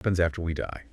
Happens after we die?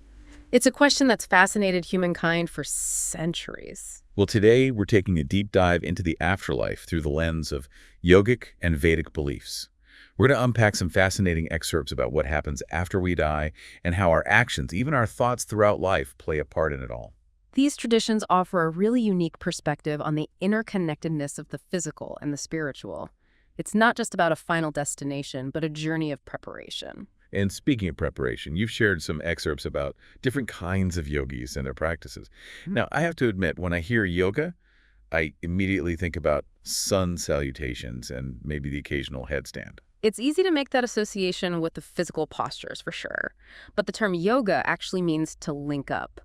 It's a question that's fascinated humankind for centuries. Well, today we're taking a deep dive into the afterlife through the lens of yogic and Vedic beliefs. We're going to unpack some fascinating excerpts about what happens after we die and how our actions, even our thoughts throughout life, play a part in it all. These traditions offer a really unique perspective on the interconnectedness of the physical and the spiritual. It's not just about a final destination, but a journey of preparation. And speaking of preparation, you've shared some excerpts about different kinds of yogis and their practices. Now, I have to admit, when I hear yoga, I immediately think about sun salutations and maybe the occasional headstand. It's easy to make that association with the physical postures, for sure. But the term yoga actually means to link up.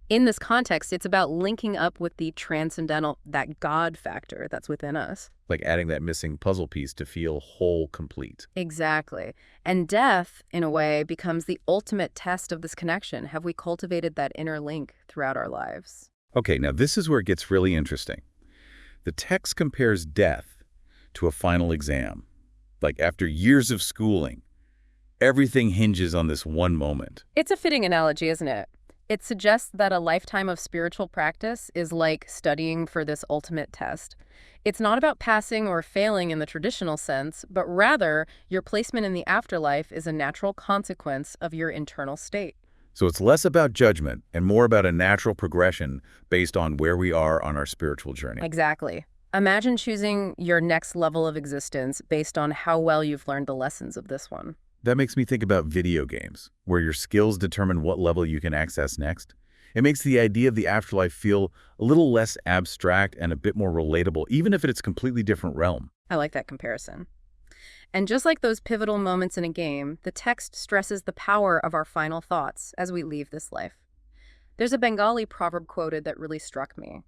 In this context, it's about linking up with the transcendental, that God factor that's within us. Like adding that missing puzzle piece to feel whole, complete. Exactly. And death, in a way, becomes the ultimate test of this connection. Have we cultivated that inner link throughout our lives? Okay, now this is where it gets really interesting. The text compares death to a final exam. Like after years of schooling, everything hinges on this one moment. It's a fitting analogy, isn't it? It suggests that a lifetime of spiritual practice is like studying for this ultimate test. It's not about passing or failing in the traditional sense, but rather your placement in the afterlife is a natural consequence of your internal state. So it's less about judgment and more about a natural progression based on where we are on our spiritual journey. Exactly. Imagine choosing your next level of existence based on how well you've learned the lessons of this one. That makes me think about video games, where your skills determine what level you can access next. It makes the idea of the afterlife feel a little less abstract and a bit more relatable, even if it's a completely different realm. I like that comparison. And just like those pivotal moments in a game, the text stresses the power of our final thoughts as we leave this life. There's a Bengali proverb quoted that really struck me.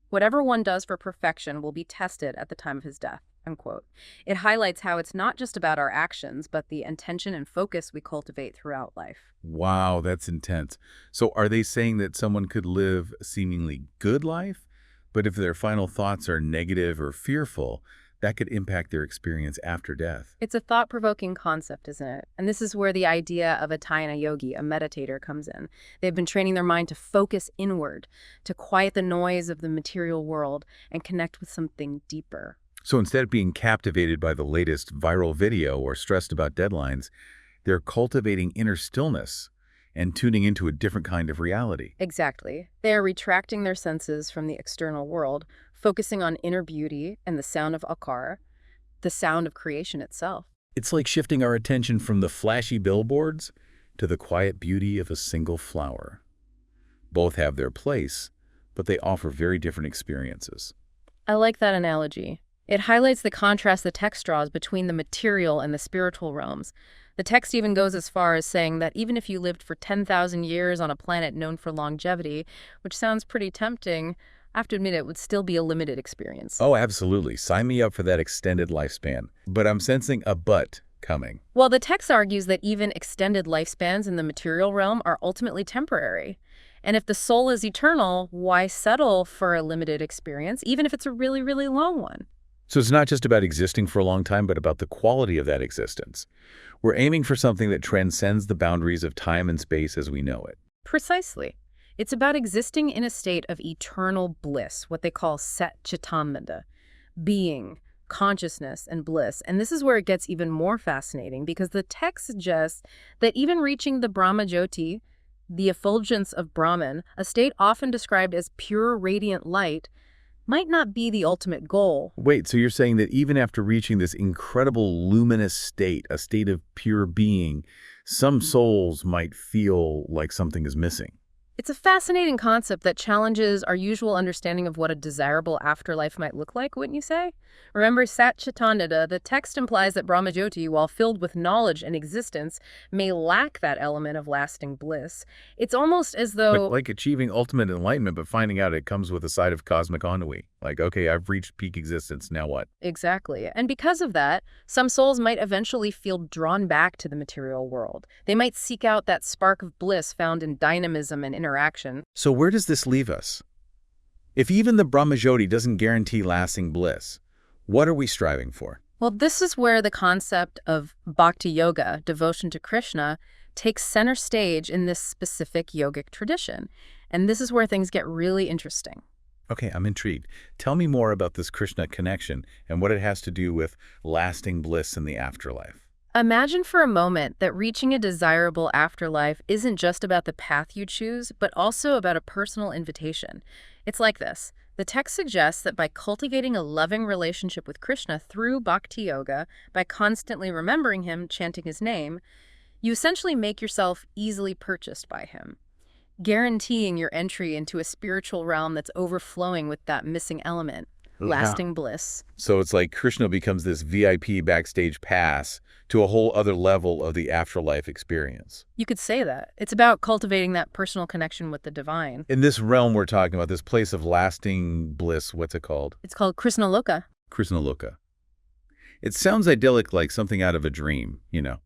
"Whatever one does for perfection will be tested at the time of his death," unquote. It highlights how it's not just about our actions, but the intention and focus we cultivate throughout life. Wow, that's intense. So are they saying that someone could live a seemingly good life, but if their final thoughts are negative or fearful, that could impact their experience after death? It's a thought-provoking concept, isn't it? And this is where the idea of a Dhyana yogi, a meditator, comes in. They've been training their mind to focus inward, to quiet the noise of the material world and connect with something deeper. So instead of being captivated by the latest viral video or stressed about deadlines, they're cultivating inner stillness and tuning into a different kind of reality. Exactly. They are retracting their senses from the external world, focusing on inner beauty and the sound of akar, the sound of creation itself. It's like shifting our attention from the flashy billboards to the quiet beauty of a single flower. Both have their place, but they offer very different experiences. I like that analogy. It highlights the contrast the text draws between the material and the spiritual realms. The text even goes as far as saying that even if you lived for 10,000 years on a planet known for longevity, which sounds pretty tempting, I have to admit it would still be a limited experience. Oh, absolutely. Sign me up for that extended lifespan. But I'm sensing a but coming. Well, the text argues that even extended lifespans in the material realm are ultimately temporary. And if the soul is eternal, why settle for a limited experience, even if it's a really, really long one? So it's not just about existing for a long time, but about the quality of that existence. We're aiming for something that transcends the boundaries of time and space as we know it. Precisely. It's about existing in a state of eternal bliss, what they call Sat Chitananda, being, consciousness, and bliss. And this is where it gets even more fascinating, because the text suggests that even reaching the Brahma Jyoti, the effulgence of Brahman, a state often described as pure radiant light, might not be the ultimate goal. Wait, so you're saying that even after reaching this incredible luminous state, a state of pure being, some souls might feel like something is missing? It's a fascinating concept that challenges our usual understanding of what a desirable afterlife might look like, wouldn't you say? Remember Sat Chitananda, the text implies that Brahmajyoti, while filled with knowledge and existence, may lack that element of lasting bliss. It's almost as though... Like achieving ultimate enlightenment, but finding out it comes with a side of cosmic ennui. Like, okay, I've reached peak existence, now what? Exactly. And because of that, some souls might eventually feel drawn back to the material world. They might seek out that spark of bliss found in dynamism and interaction. So where does this leave us? If even the Brahmajyoti doesn't guarantee lasting bliss, what are we striving for? Well, this is where the concept of bhakti yoga, devotion to Krishna, takes center stage in this specific yogic tradition. And this is where things get really interesting. Okay, I'm intrigued. Tell me more about this Krishna connection and what it has to do with lasting bliss in the afterlife. Imagine for a moment that reaching a desirable afterlife isn't just about the path you choose, but also about a personal invitation. It's like this. The text suggests that by cultivating a loving relationship with Krishna through bhakti yoga, by constantly remembering him, chanting his name, you essentially make yourself easily purchased by him, guaranteeing your entry into a spiritual realm that's overflowing with that missing element, lasting bliss. So it's like Krishna becomes this VIP backstage pass to a whole other level of the afterlife experience. You could say that. It's about cultivating that personal connection with the divine. In this realm we're talking about, this place of lasting bliss, what's it called? It's called Krishna Loka. Krishna Loka. It sounds idyllic, like something out of a dream, you know.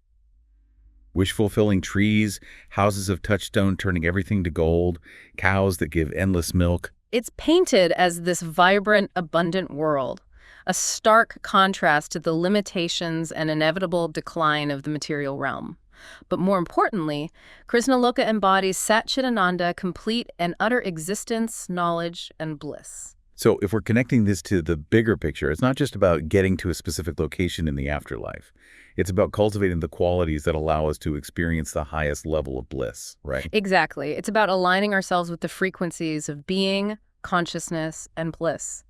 Wish-fulfilling trees, houses of touchstone turning everything to gold, cows that give endless milk. It's painted as this vibrant, abundant world, a stark contrast to the limitations and inevitable decline of the material realm. But more importantly, Krishna Loka embodies Sat Chidananda, complete and utter existence, knowledge, and bliss. So if we're connecting this to the bigger picture, it's not just about getting to a specific location in the afterlife. It's about cultivating the qualities that allow us to experience the highest level of bliss, right? Exactly. It's about aligning ourselves with the frequencies of being, consciousness, and bliss.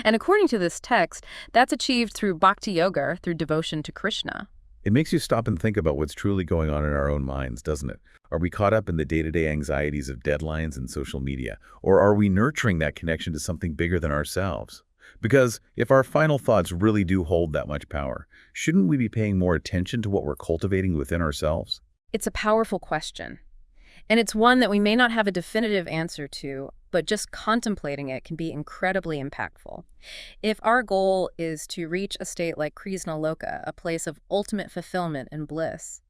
And according to this text, that's achieved through bhakti yoga, through devotion to Krishna. It makes you stop and think about what's truly going on in our own minds, doesn't it? Are we caught up in the day-to-day anxieties of deadlines and social media? Or are we nurturing that connection to something bigger than ourselves? Because if our final thoughts really do hold that much power, shouldn't we be paying more attention to what we're cultivating within ourselves? It's a powerful question. And it's one that we may not have a definitive answer to, but just contemplating it can be incredibly impactful. If our goal is to reach a state like Krishna Loka, a place of ultimate fulfillment and bliss,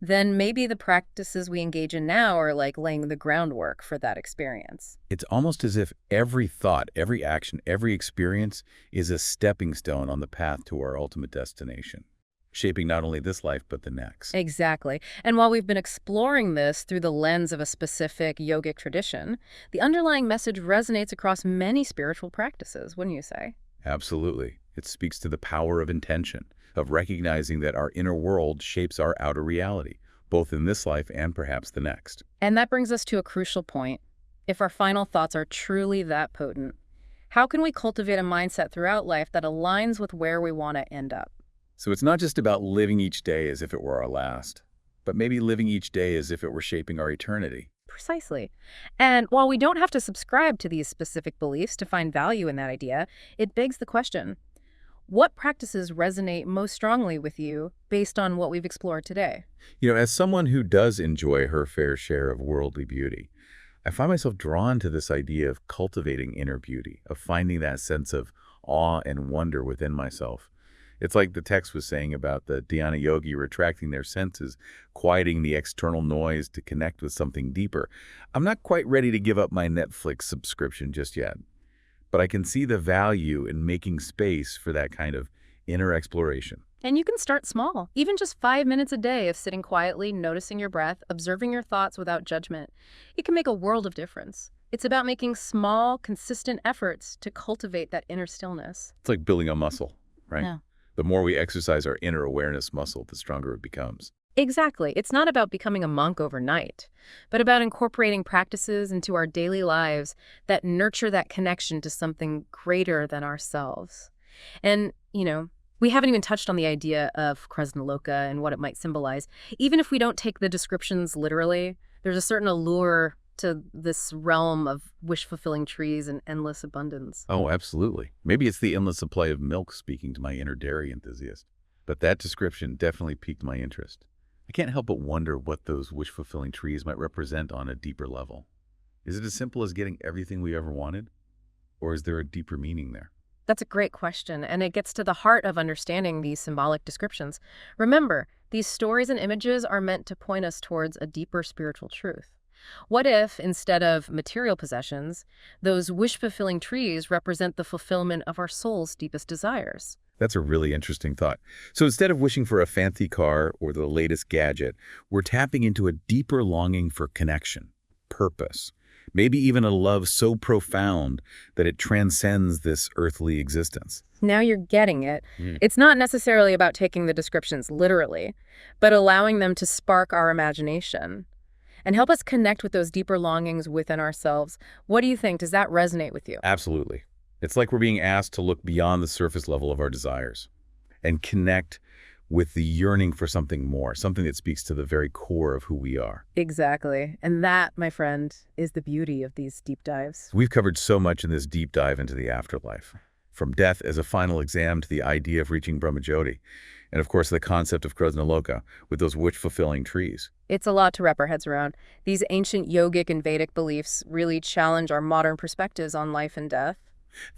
then maybe the practices we engage in now are like laying the groundwork for that experience. It's almost as if every thought, every action, every experience is a stepping stone on the path to our ultimate destination, shaping not only this life, but the next. Exactly. And while we've been exploring this through the lens of a specific yogic tradition, the underlying message resonates across many spiritual practices, wouldn't you say? Absolutely. It speaks to the power of intention, of recognizing that our inner world shapes our outer reality, both in this life and perhaps the next. And that brings us to a crucial point. If our final thoughts are truly that potent, how can we cultivate a mindset throughout life that aligns with where we want to end up? So it's not just about living each day as if it were our last, but maybe living each day as if it were shaping our eternity. Precisely. And while we don't have to subscribe to these specific beliefs to find value in that idea, it begs the question, what practices resonate most strongly with you based on what we've explored today? You know, as someone who does enjoy her fair share of worldly beauty, I find myself drawn to this idea of cultivating inner beauty, of finding that sense of awe and wonder within myself. It's like the text was saying about the dhyana yogi retracting their senses, quieting the external noise to connect with something deeper. I'm not quite ready to give up my Netflix subscription just yet, but I can see the value in making space for that kind of inner exploration. And you can start small, even just 5 minutes a day of sitting quietly, noticing your breath, observing your thoughts without judgment. It can make a world of difference. It's about making small, consistent efforts to cultivate that inner stillness. It's like building a muscle, right? Yeah. The more we exercise our inner awareness muscle, the stronger it becomes. Exactly. It's not about becoming a monk overnight, but about incorporating practices into our daily lives that nurture that connection to something greater than ourselves. And, we haven't even touched on the idea of Krishna Loka and what it might symbolize. Even if we don't take the descriptions literally, there's a certain allure to this realm of wish-fulfilling trees and endless abundance. Oh, absolutely. Maybe it's the endless supply of milk speaking to my inner dairy enthusiast. But that description definitely piqued my interest. I can't help but wonder what those wish-fulfilling trees might represent on a deeper level. Is it as simple as getting everything we ever wanted? Or is there a deeper meaning there? That's a great question, and it gets to the heart of understanding these symbolic descriptions. Remember, these stories and images are meant to point us towards a deeper spiritual truth. What if, instead of material possessions, those wish-fulfilling trees represent the fulfillment of our soul's deepest desires? That's a really interesting thought. So instead of wishing for a fancy car or the latest gadget, we're tapping into a deeper longing for connection, purpose, maybe even a love so profound that it transcends this earthly existence. Now you're getting it. Mm. It's not necessarily about taking the descriptions literally, but allowing them to spark our imagination and help us connect with those deeper longings within ourselves. What do you think? Does that resonate with you? Absolutely. It's like we're being asked to look beyond the surface level of our desires and connect with the yearning for something more, something that speaks to the very core of who we are. Exactly. And that, my friend, is the beauty of these deep dives. We've covered so much in this deep dive into the afterlife, from death as a final exam to the idea of reaching Brahmajyoti, and of course the concept of Krasnaloka with those wish-fulfilling trees. It's a lot to wrap our heads around. These ancient yogic and Vedic beliefs really challenge our modern perspectives on life and death.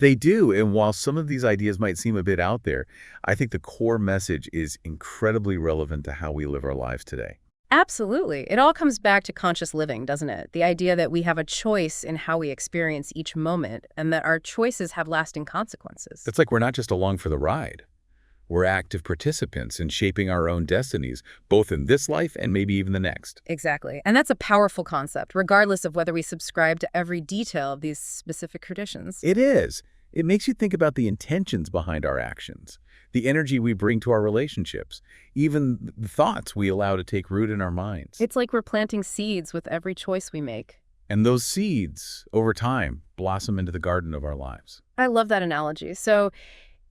They do, and while some of these ideas might seem a bit out there, I think the core message is incredibly relevant to how we live our lives today. Absolutely. It all comes back to conscious living, doesn't it? The idea that we have a choice in how we experience each moment and that our choices have lasting consequences. It's like we're not just along for the ride. We're active participants in shaping our own destinies, both in this life and maybe even the next. Exactly. And that's a powerful concept, regardless of whether we subscribe to every detail of these specific traditions. It is. It makes you think about the intentions behind our actions, the energy we bring to our relationships, even the thoughts we allow to take root in our minds. It's like we're planting seeds with every choice we make. And those seeds, over time, blossom into the garden of our lives. I love that analogy. So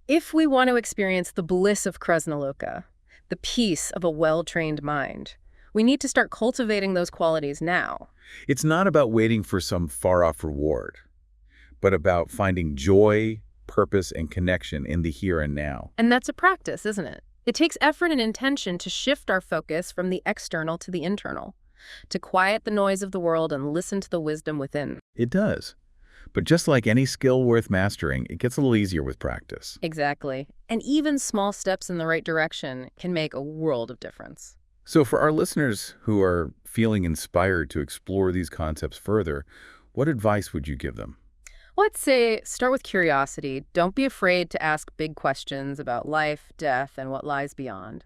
if we want to experience the bliss of Krasnaloka, the peace of a well-trained mind, we need to start cultivating those qualities now. It's not about waiting for some far-off reward, but about finding joy, purpose, and connection in the here and now. And that's a practice, isn't it? It takes effort and intention to shift our focus from the external to the internal, to quiet the noise of the world and listen to the wisdom within. It does. But just like any skill worth mastering, it gets a little easier with practice. Exactly. And even small steps in the right direction can make a world of difference. So for our listeners who are feeling inspired to explore these concepts further, what advice would you give them? Well, I'd say start with curiosity. Don't be afraid to ask big questions about life, death, and what lies beyond.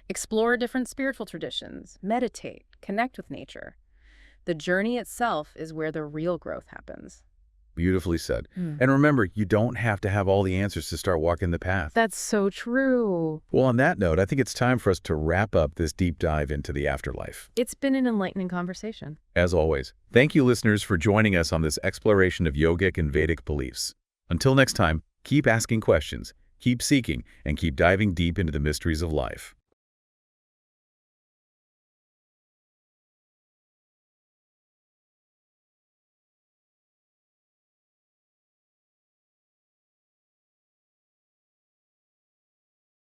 Explore different spiritual traditions. Meditate. Connect with nature. The journey itself is where the real growth happens. Beautifully said. And remember, you don't have to have all the answers to start walking the path. That's so true. Well, on that note, I think it's time for us to wrap up this deep dive into the afterlife. It's been an enlightening conversation. As always, thank you, listeners, for joining us on this exploration of yogic and Vedic beliefs. Until next time, keep asking questions, keep seeking, and keep diving deep into the mysteries of life.